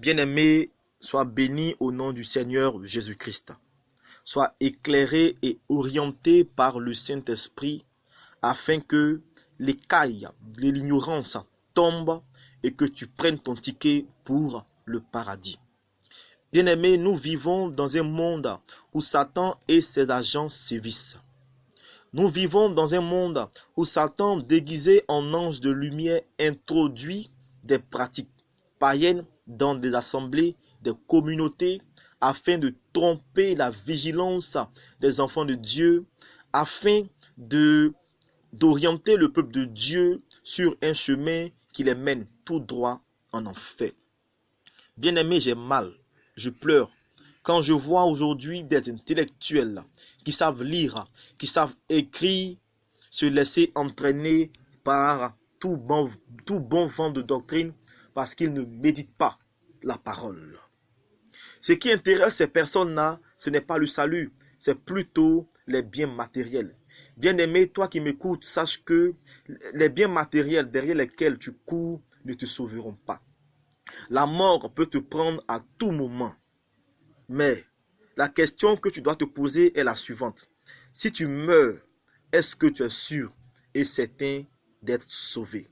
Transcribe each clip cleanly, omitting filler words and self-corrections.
Bien-aimé, sois béni au nom du Seigneur Jésus-Christ. Sois éclairé et orienté par le Saint-Esprit afin que l'écaille de l'ignorance tombe et que tu prennes ton ticket pour le paradis. Bien-aimé, nous vivons dans un monde où Satan et ses agents sévissent. Nous vivons dans un monde où Satan, déguisé en ange de lumière, introduit des pratiques païennes dans des assemblées, des communautés, afin de tromper la vigilance des enfants de Dieu, afin d'orienter le peuple de Dieu sur un chemin qui les mène tout droit en enfer. Bien-aimé, j'ai mal, je pleure quand je vois aujourd'hui des intellectuels qui savent lire, qui savent écrire, se laisser entraîner par tout bon vent de doctrine parce qu'ils ne méditent pas la parole. Ce qui intéresse ces personnes-là, ce n'est pas le salut, c'est plutôt les biens matériels. Bien-aimé, toi qui m'écoutes, sache que les biens matériels derrière lesquels tu cours ne te sauveront pas. La mort peut te prendre à tout moment. Mais la question que tu dois te poser est la suivante. Si tu meurs, est-ce que tu es sûr et certain d'être sauvé?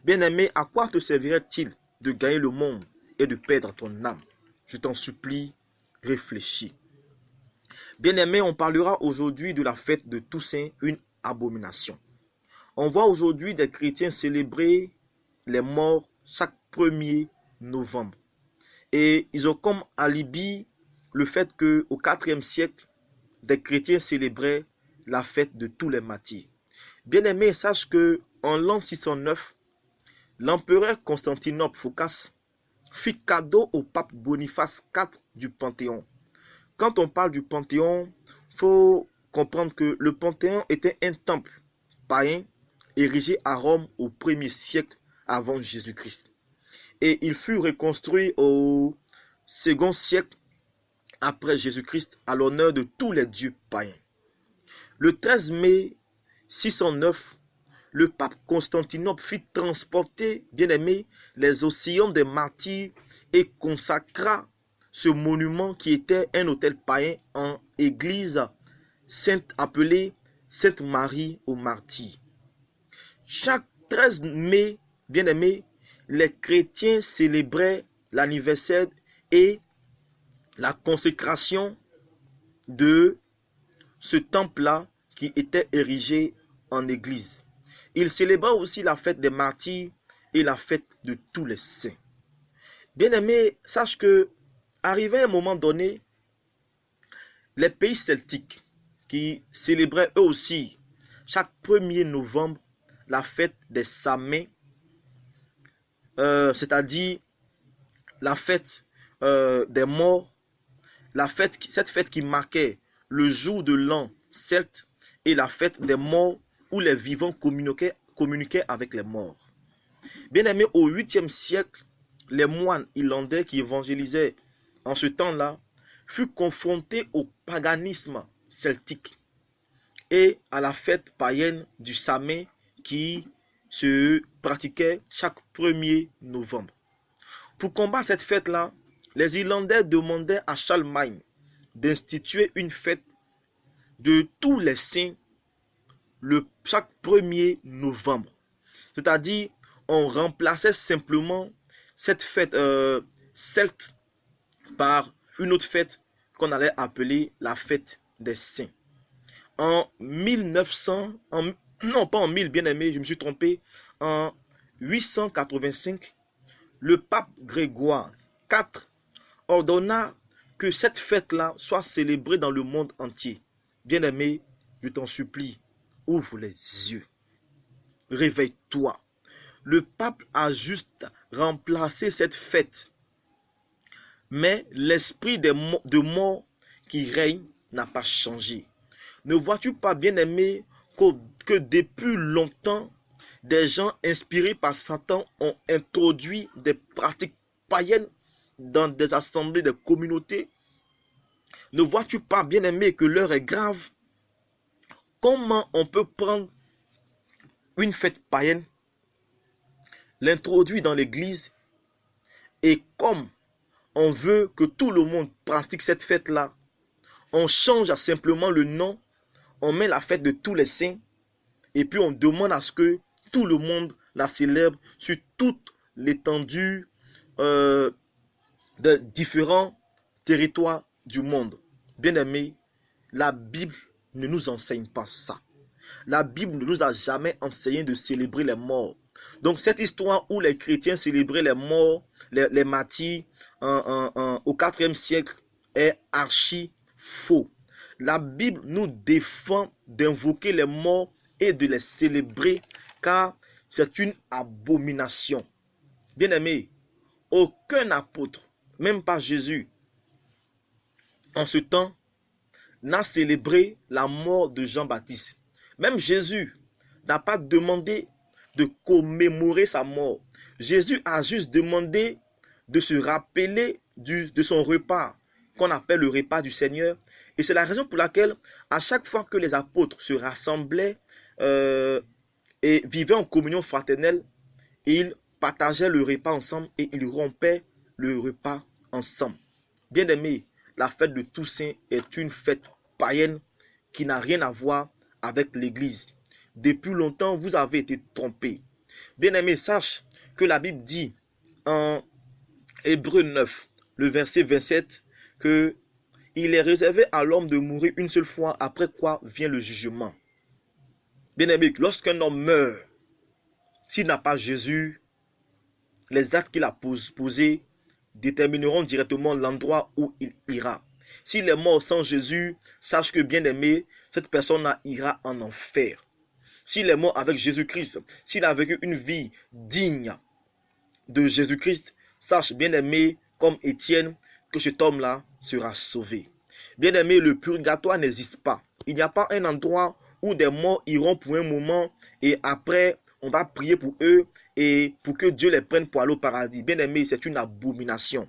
Bien-aimé, à quoi te servirait-il de gagner le monde et de perdre ton âme? Je t'en supplie, réfléchis. Bien-aimé, on parlera aujourd'hui de la fête de Toussaint, une abomination. On voit aujourd'hui des chrétiens célébrer les morts chaque 1er novembre. Et ils ont comme alibi le fait qu'au IVe siècle, des chrétiens célébraient la fête de tous les martyrs. Bien-aimé, sache que en l'an 609, l'empereur Constantinople Phocas fit cadeau au pape Boniface IV du Panthéon. Quand on parle du Panthéon, il faut comprendre que le Panthéon était un temple païen érigé à Rome au 1er siècle avant Jésus-Christ. Et il fut reconstruit au 2e siècle après Jésus-Christ à l'honneur de tous les dieux païens. Le 13 mai 609, le pape Constantinople fit transporter, bien-aimé, les oscillons des martyrs et consacra ce monument qui était un autel païen en église sainte appelée Sainte Marie aux martyrs. Chaque 13 mai, bien-aimé, les chrétiens célébraient l'anniversaire et la consécration de ce temple-là qui était érigé en église. Il célébra aussi la fête des martyrs et la fête de tous les saints. Bien-aimé, sache que, arrivé à un moment donné, les pays celtiques qui célébraient eux aussi chaque 1er novembre la fête des Samhains, c'est-à-dire la fête des morts, cette fête qui marquait le jour de l'an celte et la fête des morts où les vivants communiquaient avec les morts. Bien aimé, au 8e siècle, les moines irlandais qui évangélisaient en ce temps-là furent confrontés au paganisme celtique et à la fête païenne du Samhain qui se pratiquait chaque 1er novembre. Pour combattre cette fête-là, les Irlandais demandaient à Charlemagne d'instituer une fête de tous les saints chaque 1er novembre. C'est-à-dire, on remplaçait simplement cette fête celte par une autre fête qu'on allait appeler la fête des saints. En 1900, non pas en 1000, bien aimé, je me suis trompé, en 885, le pape Grégoire IV ordonna que cette fête-là soit célébrée dans le monde entier. Bien-aimé, je t'en supplie, ouvre les yeux, réveille-toi. Le pape a juste remplacé cette fête, mais l'esprit de mort qui règne n'a pas changé. Ne vois-tu pas, bien-aimé, que depuis longtemps, des gens inspirés par Satan ont introduit des pratiques païennes dans des assemblées, des communautés? Ne vois-tu pas, bien-aimé, que l'heure est grave? Comment on peut prendre une fête païenne, l'introduire dans l'église, et comme on veut que tout le monde pratique cette fête-là, on change simplement le nom, on met la fête de tous les saints, et puis on demande à ce que tout le monde la célèbre sur toute l'étendue de différents territoires du monde. Bien-aimés, la Bible ne nous enseigne pas ça. La Bible ne nous a jamais enseigné de célébrer les morts. Donc cette histoire où les chrétiens célébraient les morts, les martyrs au IVe siècle est archi faux. La Bible nous défend d'invoquer les morts et de les célébrer car c'est une abomination. Bien-aimés, aucun apôtre, même pas Jésus, en ce temps, n'a célébré la mort de Jean-Baptiste. Même Jésus n'a pas demandé de commémorer sa mort. Jésus a juste demandé de se rappeler de son repas, qu'on appelle le repas du Seigneur. Et c'est la raison pour laquelle, à chaque fois que les apôtres se rassemblaient et vivaient en communion fraternelle, ils partageaient le repas ensemble et ils rompaient le repas ensemble. Bien-aimés, la fête de Toussaint est une fête païenne qui n'a rien à voir avec l'Église. Depuis longtemps, vous avez été trompés. Bien-aimés, sache que la Bible dit en Hébreux 9, le verset 27, que il est réservé à l'homme de mourir une seule fois, après quoi vient le jugement. Bien-aimés, lorsqu'un homme meurt, s'il n'a pas Jésus, les actes qu'il a posés détermineront directement l'endroit où il ira. S'il est mort sans Jésus, sache que, bien-aimé, cette personne-là ira en enfer. S'il est mort avec Jésus-Christ, s'il a vécu une vie digne de Jésus-Christ, sache, bien-aimé, comme Étienne, que cet homme-là sera sauvé. Bien-aimé, le purgatoire n'existe pas. Il n'y a pas un endroit où des morts iront pour un moment et après, on va prier pour eux et pour que Dieu les prenne pour aller au paradis. Bien-aimé, c'est une abomination.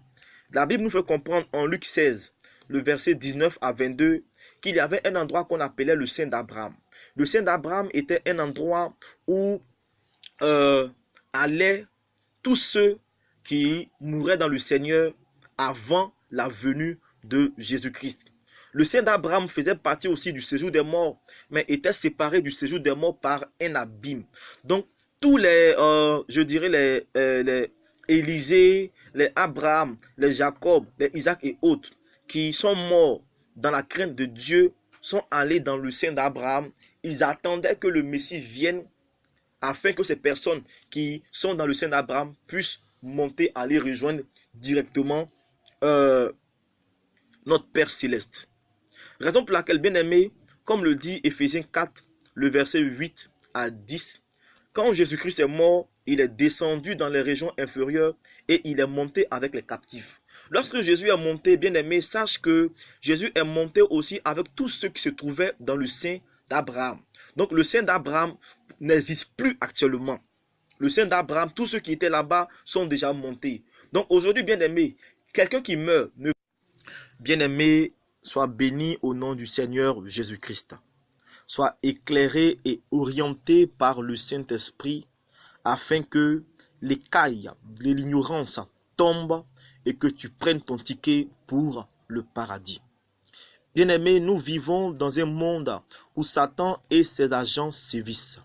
La Bible nous fait comprendre en Luc 16, le verset 19 à 22, qu'il y avait un endroit qu'on appelait le sein d'Abraham. Le sein d'Abraham était un endroit où allaient tous ceux qui mouraient dans le Seigneur avant la venue de Jésus-Christ. Le sein d'Abraham faisait partie aussi du séjour des morts, mais était séparé du séjour des morts par un abîme. Donc, tous les, je dirais, les Élisée, les Abraham, les Jacob, les Isaac et autres, qui sont morts dans la crainte de Dieu, sont allés dans le sein d'Abraham. Ils attendaient que le Messie vienne afin que ces personnes qui sont dans le sein d'Abraham puissent monter, aller rejoindre directement notre Père Céleste. Raison pour laquelle, bien aimé, comme le dit Éphésiens 4, le verset 8 à 10, quand Jésus-Christ est mort, il est descendu dans les régions inférieures et il est monté avec les captifs. Lorsque Jésus est monté, bien aimé, sache que Jésus est monté aussi avec tous ceux qui se trouvaient dans le sein d'Abraham. Donc le sein d'Abraham n'existe plus actuellement. Le sein d'Abraham, tous ceux qui étaient là-bas sont déjà montés. Donc aujourd'hui, bien aimé, quelqu'un qui meurt, bien aimé, sois béni au nom du Seigneur Jésus-Christ. Sois éclairé et orienté par le Saint-Esprit afin que l'écaille de l'ignorance tombe et que tu prennes ton ticket pour le paradis. Bien-aimés, nous vivons dans un monde où Satan et ses agents sévissent.